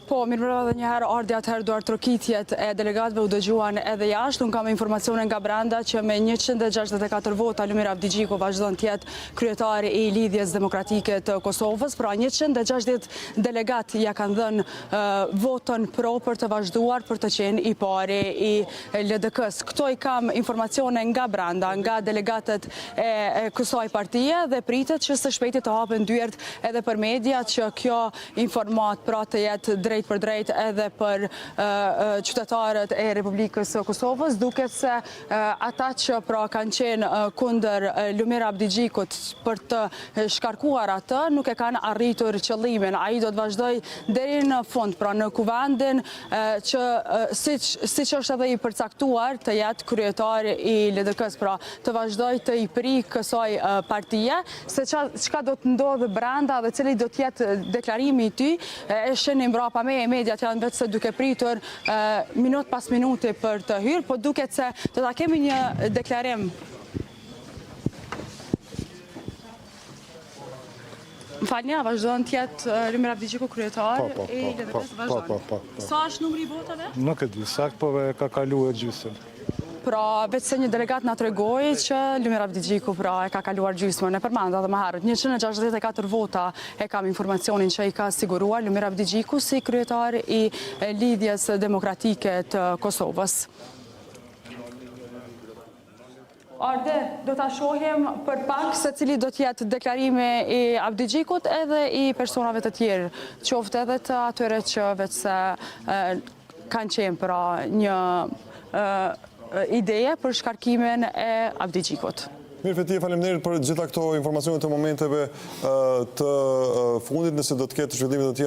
Po, mirëmbrëma edhe njëherë ardhi atëherë duar trokitjet e delegatëve u dëgjuan edhe jashtë. Unë kam informacione nga brenda që me 164 vota Lumir Avdigjiku vazhdon të jetë kryetari i Lidhjes Demokratike të Kosovës. Pra 160 delegat ja kanë dhënë votën pro për të vazhduar për të qenë i pari i LDK-s. Këto i kam informacione nga brenda, nga delegatët e kësaj partije dhe pritet që së shpejti të hapen dyert edhe për media që kjo informat pra të jetë drejt për drejt edhe për qytetarët e Republikës Kosovës, duke se ata që pra kanë qenë kundër Lumir Avdigjikut për të shkarkuar atë, nuk e kanë arritur qëllimin. Ai do të vazhdoj deri në fund, pra në kuvendin që siç është edhe i përcaktuar të jetë kryetari i LDK-s, pra të vazhdoj të i pri kësaj partije, se çka do të ndodhë brenda dhe cili do të jetë deklarimi i ty, e shenim mbrapa me mediat janë vetë se duke pritur minut pas minuti për të hyrë, po duket se do ta kemi një deklarim. Më falni, a vazhdojnë të jetë Lumir Avdigjiku kryetar i LDK-s? Po. Sa është numri i votave? Nuk e di sakt, po ka kaluar gjysmën. Pra, vetë se një delegat nga tregoi që Lumir Avdigjiku pra e ka kaluar gjysmën, e përmenda dhe më herët. 164 vota e kam informacionin që i ka siguruar Lumir Avdigjiku si kryetar i Lidhjes Demokratike të Kosovës. Arde, do të shohim për pak se cili do t'jetë deklarimi i Avdigjikut edhe i personave të tjerë, qoftë edhe të atyre që vetë se kanë qenë pra një ideje për shkarkimin e Avdigjikut. Mirë Fetije, faleminderit për gjitha këto informacione të momenteve të fundit, nëse do të ketë zhvillime të tjera.